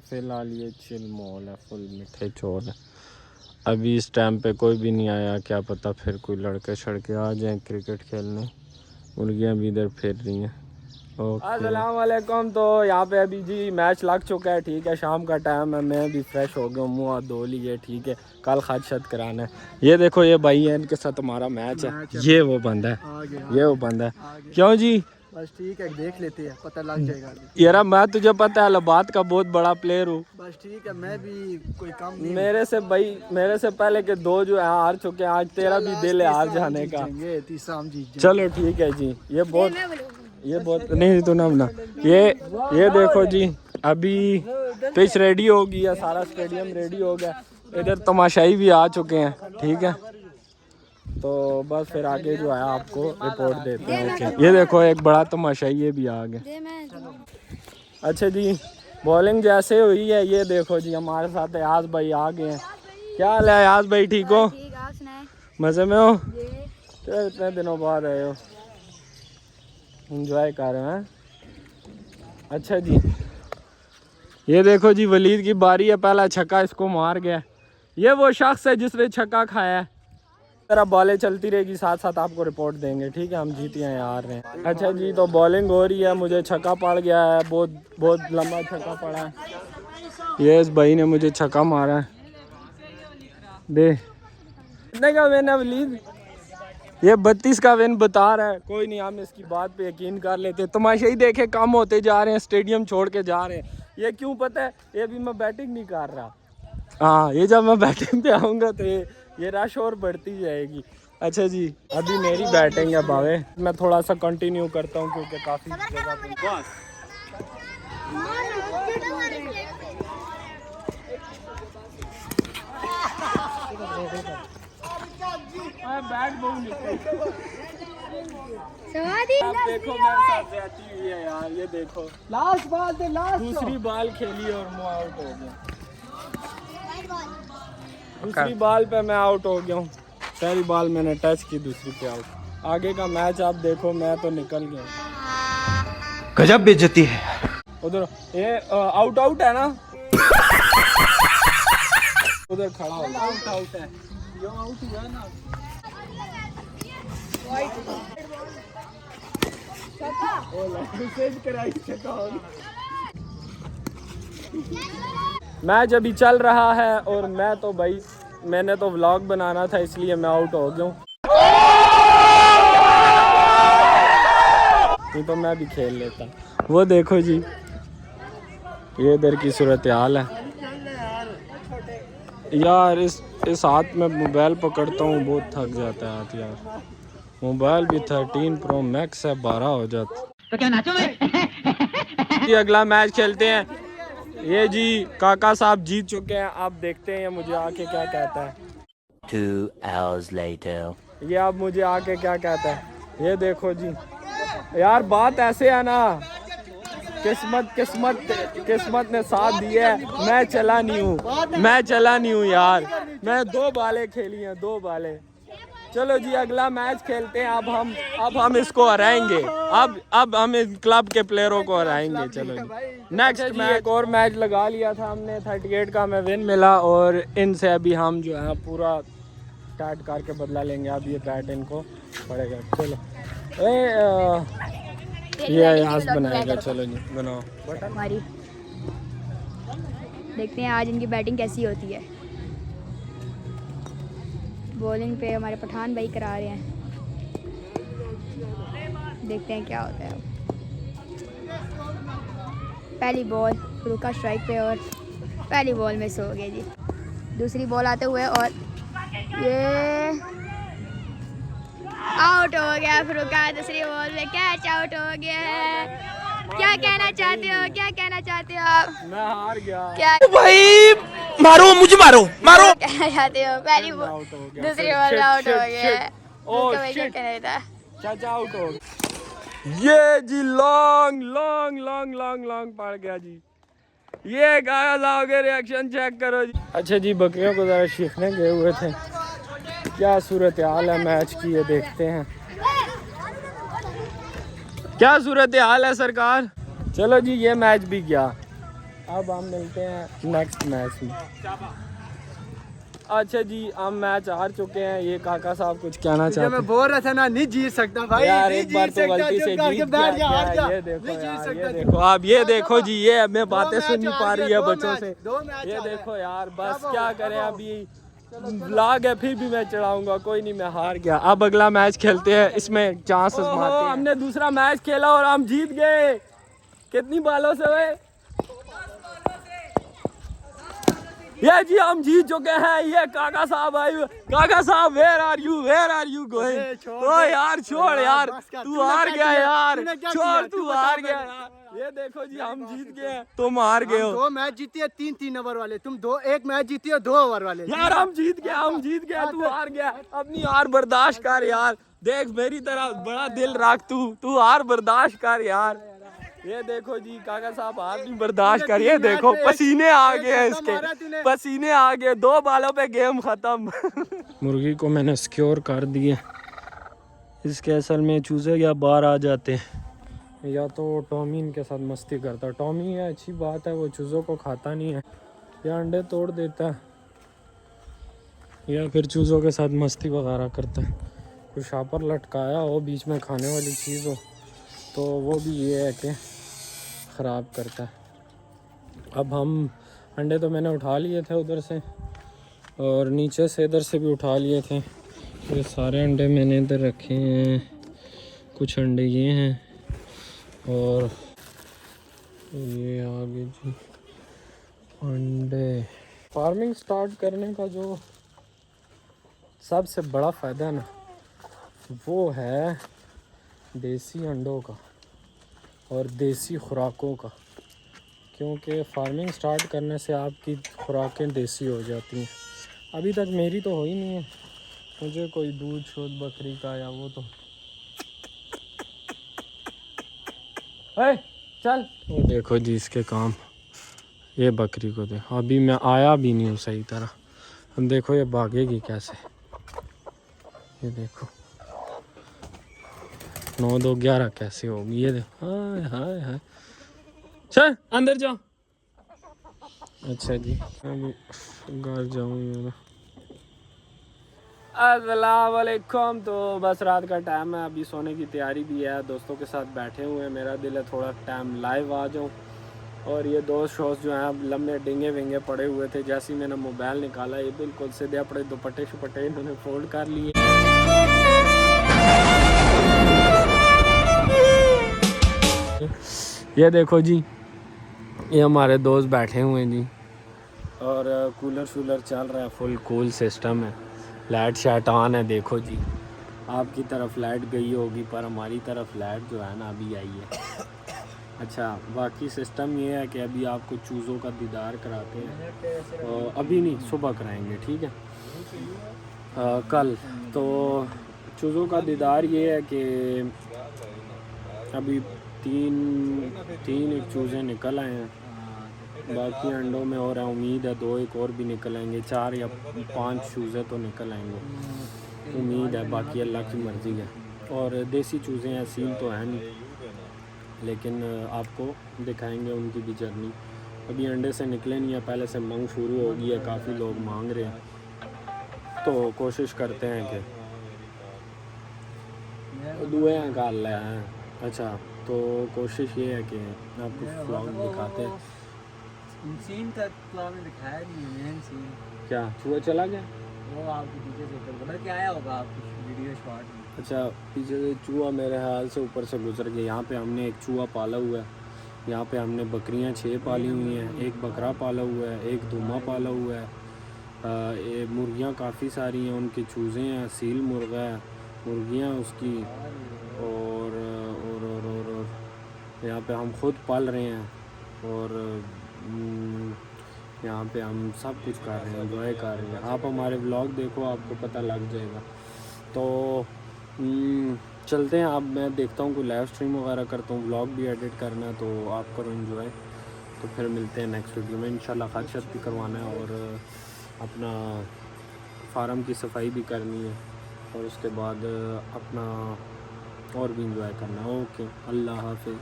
फिलहाल ये chill mall है, फुल मीठे चोर है। अभी इस टाइम पे कोई भी नहीं आया, क्या पता फिर कोई लड़के शड़के आ जाएं क्रिकेट खेलने। मुर्गियाँ भी इधर फिर रही हैं। अस्सलाम वालेकुम। तो यहाँ पे अभी जी मैच लग चुका है, ठीक है, शाम का टाइम है। मैं भी फ्रेश हो गया हूँ, मुँह हाथ धो लिए, ठीक है, कल खदशत कराना है। ये देखो ये भाई है, इनके साथ हमारा मैच है। ये वो बंदा है, ये वो बंदा है। क्यों जी? बस ठीक है, देख लेते हैं, पता लग जाएगा। यार मैं तुझे पता है लबात का बहुत बड़ा प्लेयर हूँ। बस ठीक है, मैं भी कोई कम नहीं। मेरे से पहले के दो जो है हार चुके हैं, आज तेरा भी दिल है हार जाने का। तीसरा हम जीत चलो ठीक है जी। ये बहुत नहीं तो ना बना। ये देखो जी, अभी पिच रेडी हो गई है, सारा स्टेडियम रेडी हो गया। इधर तमाशाई भी आ चुके हैं, ठीक है। तो बस फिर आगे जो है आपको रिपोर्ट देते हैं। ओके, ये देखो एक बड़ा तमाशाई ये भी आ गया। अच्छा जी, बॉलिंग जैसे हुई है, ये देखो जी हमारे साथ अयाज भाई आ गए हैं। क्या हाल है अयाज भाई, ठीक हो? मज़े में हो? तो इतने दिनों बाद आए हो, एंजॉय कर रहे हैं। अच्छा जी, ये देखो जी वलीद की बारी है, पहला छक्का इसको मार गया। ये वो शख्स है जिसने छक्का खाया है। तरह बॉलें चलती रहेगी, साथ साथ आपको रिपोर्ट देंगे, ठीक है। हम जीते हैं यार रहे हैं। अच्छा जी, तो बॉलिंग हो रही है, मुझे छक्का पड़ गया है, बहुत लंबा छक्का पड़ा है। ये इस भाई ने मुझे छक्का मारा है। दे कितने का विन है वलीद? ये 32 का विन बता रहा है। कोई नहीं, हम इसकी बात पे यकीन कर लेते हैं। तमाशाई देखे कम होते जा रहे हैं, स्टेडियम छोड़ के जा रहे हैं। ये क्यों पता है? ये भी मैं बैटिंग नहीं कर रहा। हाँ, ये जब मैं बैटिंग पे आऊँगा तो ये रश और बढ़ती जाएगी। अच्छा जी, अभी मेरी बैटिंग है भावे, मैं थोड़ा सा कंटिन्यू करता हूँ क्योंकि काफ़ी जगह पे बैट बहुत देखो मेरे साथ रहती हुई है यार। ये देखो लास्ट बॉल थे, लास्ट दूसरी बॉल खेली और मैं आउट हो गया। दूसरी बॉल पे मैं आउट हो गया हूँ। पहली बॉल मैंने टच की, दूसरी पे आउट। आगे का मैच आप देखो, मैं तो निकल गया। गजब बेइज्जती है उधर। ये आउट है ना? उधर खड़ा हो, आउट है, यो आउट हुआ ना। मैच अभी चल रहा है और मैं तो भाई मैंने तो व्लॉग बनाना था, इसलिए मैं आउट हो गया हूँ। नहीं तो मैं भी खेल लेता। वो देखो जी, ये इधर की सूरत हाल है यार। इस हाथ में मोबाइल पकड़ता हूँ, बहुत थक जाता है हाथ यार। मोबाइल भी 13 प्रो मैक्स है, 12 हो जाता। तो क्या नाचो मैं? अगला मैच खेलते हैं। ये जी काका साहब जीत चुके हैं, आप देखते हैं मुझे आके क्या कहता है। 2 hours later. ये आप मुझे आके क्या कहता है। ये देखो जी यार, बात ऐसे है ना, किस्मत ने साथ दिया है। मैं चला नहीं हूँ यार। मैं 2 बालें खेली हैं, 2 बालें। चलो जी अगला मैच खेलते हैं। अब हम इसको हराएंगे। अब हम इस क्लब के प्लेयरों को हराएंगे। चलो जी नेक्स्ट मैच। एक और मैच लगा लिया था हमने, 38 का हमें विन मिला और इनसे अभी हम जो है पूरा स्टार्ट करके बदला लेंगे। अब ये बैट इनको पड़ेगा। चलो ये आज बनाएगा। चलो जी बनाओ हमारी देखते हैं आज इनकी बैटिंग कैसी होती है। बॉलिंग पे हमारे पठान भाई करा रहे हैं, देखते हैं क्या होता है। पहली बॉल रुका स्ट्राइक पे और पहली बॉल में सो गया जी। दूसरी बॉल आते हुए और ये आउट हो गया फुरुका। दूसरी बॉल में कैच आउट हो गया है। क्या कहना चाहते हो आप? मैं हार गया। क्या भाई मारो, मुझे मारो। कहना चाहते हो? पहली बॉल दूसरी बॉल में आउट हो गया है। उसका भाई क्या कहना था? चाचा आउट हो गया। ये जी लॉन्ग पड़ गया जी। ये गायब आओगे, रिएक्शन चेक करो जी। अच्छा जी, बकरियों को ज़रा सीखने गए हुए थे। क्या सूरत हाल है मैच की, ये देखते हैं क्या सूरत हाल है सरकार। चलो जी ये मैच भी गया। अब हम मिलते हैं नेक्स्ट मैच में। अच्छा जी, हम मैच हार चुके हैं। ये काका साहब कुछ कहना चाहते मैं हैं? बोल रहा था ना, नहीं जीत सकता भाई, यार नहीं एक बार जीत तो सकता, गलती से चुप करके जीत बैठ गया। हार जा, ये देखो नहीं जीत यार, सकता, ये देखो आप, ये देखो जी, ये मैं बातें मैच सुन नहीं हार पा गया, रही है दो बच्चों मैच, से। दो मैच ये हारा है। देखो यार, बस क्या क्या बोलो, करें, क्या अभी व्लॉग है फिर भी मैं चढ़ाऊंगा। कोई नहीं, मैं हार गया। अब अगला मैच खेलते हैं, इसमें चांस आजमाते हैं। हमने दूसरा मैच खेला और हम जीत गए। कितनी बालों से हुए? ये जी हम जीत चुके हैं। ये काका साहब आए हुए। काका साहब वेयर आर यू गोइंग? ओ यार छोड़ यार, तू हार गया यार, छोड़ तू हार गया यार। ये देखो जी हम जीत गए, तुम हार गए हो। 2 मैच जीती है, 3 ओवर वाले, तुम 1 मैच जीती हो 2 ओवर वाले। यार हम जीत गए, तू हार गया। अपनी हार बर्दाश्त कर यार, देख मेरी तरह बड़ा दिल रख, तू हार बर्दाश्त कर यार। ये देखो जी काका साहब हार भी बर्दाश्त कर। ये देखो पसीने आ गए इसके, पसीने आ गए। 2 बालों पे गेम खत्म। मुर्गी को मैंने सिक्योर कर दिया। इसके असल में चूजे या बाहर आ जाते हैं, या तो टॉमी इनके साथ मस्ती करता है। टॉमी है, अच्छी बात है, वो चूज़ों को खाता नहीं है, या अंडे तोड़ देता है, या फिर चूज़ों के साथ मस्ती वगैरह करता है। कुछ शापर लटकाया हो बीच में खाने वाली चीज़ हो तो वो भी ये है कि ख़राब करता है। अब हम अंडे तो मैंने उठा लिए थे उधर से, और नीचे से इधर से भी उठा लिए थे। ये सारे अंडे मैंने इधर रखे हैं। कुछ अंडे ये हैं और ये आगे जी अंडे। फार्मिंग स्टार्ट करने का जो सबसे बड़ा फ़ायदा है ना, वो है देसी अंडों का और देसी खुराकों का। क्योंकि फार्मिंग स्टार्ट करने से आपकी खुराकें देसी हो जाती हैं। अभी तक मेरी तो हो ही नहीं है, मुझे कोई दूध शोध बकरी का या वो तो चल। वो देखो जी इसके काम, ये बकरी को देखो, अभी मैं आया भी नहीं हूँ सही तरह। हम देखो ये भागेगी कैसे, ये देखो 9 2 11 कैसे होगी, ये देखो। हाय हाय हाय, चल अंदर जाओ। अच्छा जी अभी घर जाऊँ। अस्सलाम वालेकुम। तो बस रात का टाइम है, अभी सोने की तैयारी भी है। दोस्तों के साथ बैठे हुए हैं, मेरा दिल है थोड़ा टाइम लाइव आ जाऊँ। और ये दोस्त शोस्त जो हैं लम्बे डिंगे विंगे पड़े हुए थे, जैसे ही मैंने मोबाइल निकाला ये बिल्कुल सीधे अपने दुपट्टे शुपट्टे इन्होंने फोल्ड कर लिए। ये देखो जी, ये हमारे दोस्त बैठे हुए हैं जी, और कूलर शूलर चल रहा है, फुल कूल सिस्टम है, लाइट शाइट ऑन है। देखो जी आपकी तरफ लाइट गई होगी, पर हमारी तरफ लाइट जो है ना अभी आई है। अच्छा बाकी सिस्टम ये है कि अभी आपको चूज़ों का दीदार कराते हैं, और अभी नहीं सुबह कराएंगे, ठीक है कल। तो चूज़ों का दीदार ये है कि अभी तीन एक चूज़े निकल आए हैं, बाकी अंडों में और है, उम्मीद है 2 एक और भी निकल आएंगे, 4 या 5 चूज़े तो निकल आएंगे, उम्मीद है, बाकी अल्लाह की मर्ज़ी है। और देसी चूज़े हैं, सील तो है नहीं, लेकिन आपको दिखाएंगे उनकी भी जर्नी। अभी अंडे से निकले नहीं है, पहले से मांग शुरू हो गई है, काफ़ी लोग मांग रहे हैं, तो कोशिश करते हैं कि दुआएं कर ले हैं। अच्छा तो कोशिश ये है कि आपको व्लॉग दिखाते हैं। सीन तक प्लान में दिखाया नहीं है, मेन सीन क्या चूहा चला गया? वो आपके पीछे से ऊपर बता क्या आया होगा आपकी वीडियो शॉट में। अच्छा पीछे से चूहा मेरे ख्याल से ऊपर से गुजर गया। यहाँ पे हमने एक चूहा पाला हुआ है, यहाँ पे हमने बकरियाँ 6 पाली हुई हैं, एक बकरा पाला हुआ है, एक धुमा पाला हुआ है, मुर्गियाँ काफ़ी सारी हैं, उनके चूज़े हैं, सील मुर्गा है, मुर्गियाँ उसकी, और यहाँ पे हम खुद पाल रहे हैं, और यहाँ पे हम सब कुछ कर रहे हैं, एंजॉय कर रहे हैं। आप हमारे व्लॉग देखो, आपको पता लग जाएगा। तो चलते हैं, अब मैं देखता हूँ कोई लाइव स्ट्रीम वगैरह करता हूँ, व्लॉग भी एडिट करना है, तो आप करो एंजॉय। तो फिर मिलते हैं नेक्स्ट वीडियो में इंशाल्लाह। खाद शत भी करवाना है और अपना फार्म की सफाई भी करनी है, और उसके बाद अपना और भी एंजॉय करना है। ओके, अल्लाह हाफिज़।